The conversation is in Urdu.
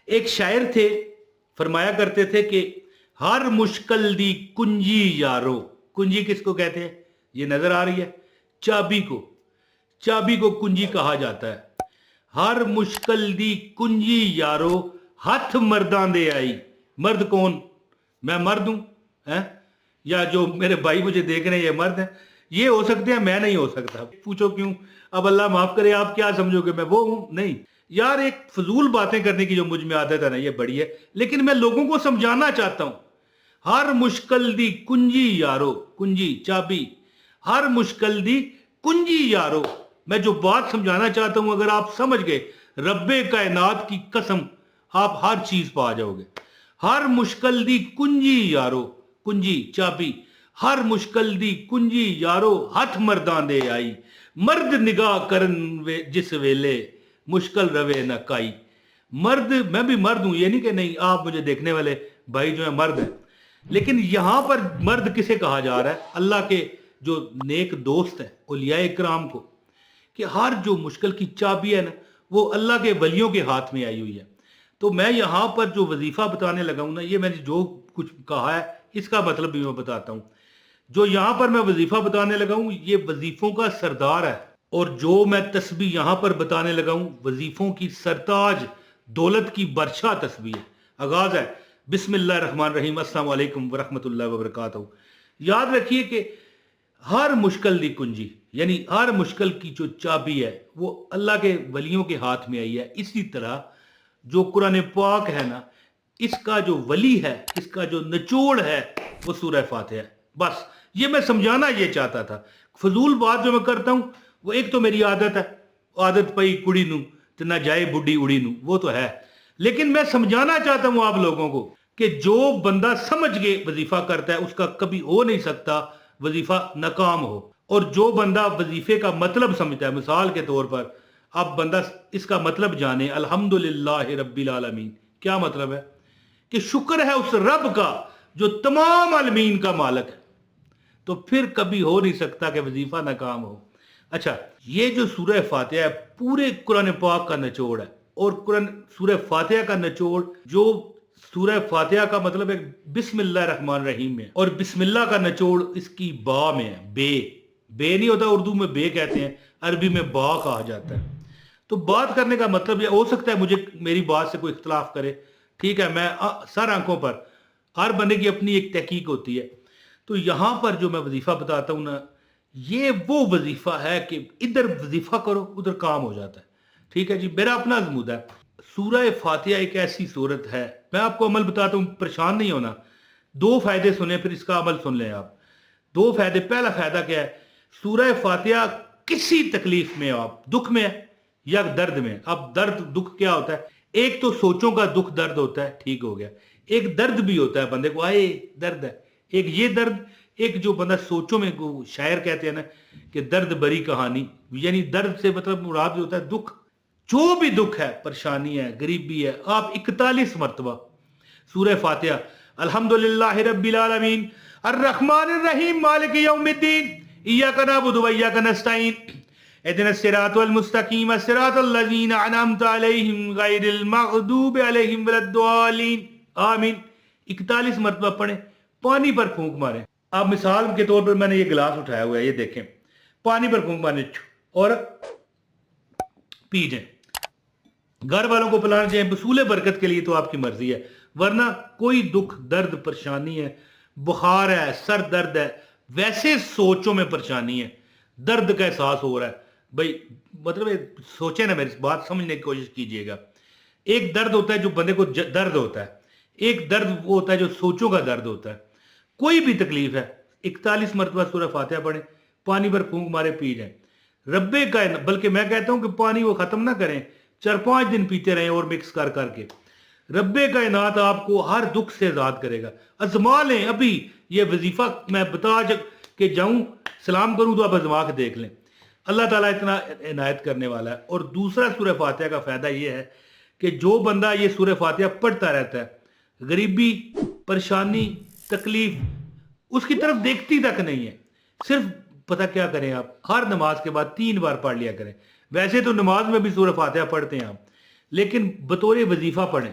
ایک شاعر تھے، فرمایا کرتے تھے کہ ہر مشکل دی کنجی یارو. کنجی کس کو کہتے ہیں؟ یہ نظر آ رہی ہے، چابی کو. چابی کو کنجی کہا جاتا ہے. ہر مشکل دی کنجی یارو ہاتھ مرداں دے آئی. مرد کون؟ میں مرد ہوں یا جو میرے بھائی مجھے دیکھ رہے ہیں یہ مرد ہیں؟ یہ ہو سکتے ہیں، میں نہیں ہو سکتا. پوچھو کیوں؟ اب اللہ معاف کرے، آپ کیا سمجھو گے میں وہ ہوں؟ نہیں یار، ایک فضول باتیں کرنے کی جو مجھ میں عادت ہے نا، یہ بڑی ہے، لیکن میں لوگوں کو سمجھانا چاہتا ہوں. ہر مشکل دی کنجی یارو، کنجی چابی، ہر مشکل دی کنجی یارو. میں جو بات سمجھانا چاہتا ہوں اگر آپ سمجھ گئے، رب کائنات کی قسم آپ ہر چیز پا جاؤ گے. ہر مشکل دی کنجی یارو، کنجی چابی، ہر مشکل دی کنجی یارو ہاتھ مرداں دے آئی. مرد نگاہ کرن جس ویلے مشکل روے نہ کائی. مرد، میں بھی مرد ہوں، یہ نہیں کہ نہیں، آپ مجھے دیکھنے والے بھائی جو ہیں مرد ہیں، لیکن یہاں پر مرد کسے کہا جا رہا ہے؟ اللہ کے جو نیک دوست ہیں اولیاء اکرام کو، کہ ہر جو مشکل کی چابی ہے نا وہ اللہ کے ولیوں کے ہاتھ میں آئی ہوئی ہے. تو میں یہاں پر جو وظیفہ بتانے لگا ہوں نا، یہ میں نے جو کچھ کہا ہے اس کا مطلب بھی میں بتاتا ہوں. جو یہاں پر میں وظیفہ بتانے لگا ہوں یہ وظیفوں کا سردار ہے، اور جو میں تسبیح یہاں پر بتانے لگا ہوں وظیفوں کی سرتاج دولت کی برچا تسبیح ہے. آغاز ہے بسم اللہ الرحمن الرحیم. السلام علیکم ورحمۃ اللہ وبرکاتہ. یاد رکھیے کہ ہر مشکل دی کنجی، یعنی ہر مشکل کی جو چابی ہے وہ اللہ کے ولیوں کے ہاتھ میں آئی ہے. اسی طرح جو قرآن پاک ہے نا، اس کا جو ولی ہے، اس کا جو نچوڑ ہے وہ سورہ فاتحہ ہے. بس یہ میں سمجھانا یہ چاہتا تھا. فضول بات جو میں کرتا ہوں وہ ایک تو میری عادت ہے، عادت پئی کڑی نو تو نہ جائے بڈھی اڑی نو، وہ تو ہے، لیکن میں سمجھانا چاہتا ہوں آپ لوگوں کو کہ جو بندہ سمجھ کے وظیفہ کرتا ہے اس کا کبھی ہو نہیں سکتا وظیفہ ناکام ہو. اور جو بندہ وظیفے کا مطلب سمجھتا ہے، مثال کے طور پر اب بندہ اس کا مطلب جانے، الحمدللہ رب العالمین، کیا مطلب ہے؟ کہ شکر ہے اس رب کا جو تمام عالمین کا مالک ہے. تو پھر کبھی ہو نہیں سکتا کہ وظیفہ ناکام ہو. اچھا، یہ جو سورہ فاتحہ ہے پورے قرآن پاک کا نچوڑ ہے. اور سورہ فاتحہ کا نچوڑ، جو سورہ فاتحہ کا مطلب ہے بسم اللہ الرحمن الرحیم میں، اور بسم اللہ کا نچوڑ اس کی با میں ہے. بے نہیں ہوتا، اردو میں بے کہتے ہیں، عربی میں با کہا جاتا ہے. تو بات کرنے کا مطلب یہ ہو سکتا ہے مجھے میری بات سے کوئی اختلاف کرے، ٹھیک ہے، میں سر آنکھوں پر، ہر بندے کی اپنی ایک تحقیق ہوتی ہے. تو یہاں پر جو میں وظیفہ بتاتا ہوں نا، یہ وہ وظیفہ ہے کہ ادھر وظیفہ کرو ادھر کام ہو جاتا ہے. ٹھیک ہے جی، میرا اپنا عمود ہے. سورہ فاتحہ ایک ایسی صورت ہے، میں آپ کو عمل بتاتا ہوں، پریشان نہیں ہونا. 2 فائدے سنیں پھر اس کا عمل سن لیں آپ. 2 فائدے. پہلا فائدہ کیا ہے؟ سورہ فاتحہ کسی تکلیف میں آپ، دکھ میں ہے یا درد میں. اب درد دکھ کیا ہوتا ہے؟ ایک تو سوچوں کا دکھ درد ہوتا ہے، ٹھیک ہو گیا. ایک درد بھی ہوتا ہے بندے کو، آئے درد ہے، ایک یہ درد. ایک جو بندہ سوچوں میں، شاعر کہتے ہیں نا کہ درد بری کہانی، یعنی درد سے مطلب مراد ہوتا ہے دکھ. جو بھی دکھ ہے، پریشانی ہے، غریبی ہے، آپ 41 مرتبہ سورہ فاتحہ الحمدللہ رب العالمین الرحمن الرحیم مالک یوم الدین ایاک نعبد و ایاک نستعین اهدنا الصراط المستقیم صراط الذین انعمت علیہم غیر المغضوب علیہم ولا الضالین آمین. 41 مرتبہ پڑھیں، پانی پر پھونک ماریں. اب مثال کے طور پر میں نے یہ گلاس اٹھایا ہوا ہے، یہ دیکھیں، پانی پر پھونک ماریں اور پی جائیں. گھر والوں کو پلانا چاہیں بصول برکت کے لیے تو آپ کی مرضی ہے، ورنہ کوئی دکھ درد پریشانی ہے، بخار ہے، سر درد ہے، ویسے سوچوں میں پریشانی ہے، درد کا احساس ہو رہا ہے، بھائی مطلب سوچیں نا، میری بات سمجھنے کی کوشش کیجئے گا. ایک درد ہوتا ہے جو بندے کو درد ہوتا ہے، ایک درد وہ ہوتا ہے جو سوچوں کا درد ہوتا ہے. کوئی بھی تکلیف ہے، 41 مرتبہ سورہ فاتحہ پڑھیں، پانی پر پھونک مارے، پی جائیں. رب کائنات، بلکہ میں کہتا ہوں کہ پانی وہ ختم نہ کریں، 4-5 دن پیتے رہیں اور مکس کر کر کے. رب کائنات آپ کو ہر دکھ سے آزاد کرے گا. ازما لیں ابھی یہ وظیفہ، میں بتا کے جاؤں سلام کروں تو آپ ازما کے دیکھ لیں. اللہ تعالیٰ اتنا عنایت کرنے والا ہے. اور دوسرا سورہ فاتحہ کا فائدہ یہ ہے کہ جو بندہ یہ سورہ فاتحہ پڑھتا رہتا ہے، غریبی، پریشانی، تکلیف اس کی طرف دیکھتی تک نہیں ہے. صرف پتہ کیا کریں آپ، ہر نماز کے بعد 3 بار پڑھ لیا کریں. ویسے تو نماز میں بھی سورہ فاتحہ پڑھتے ہیں آپ، لیکن بطور وظیفہ پڑھیں.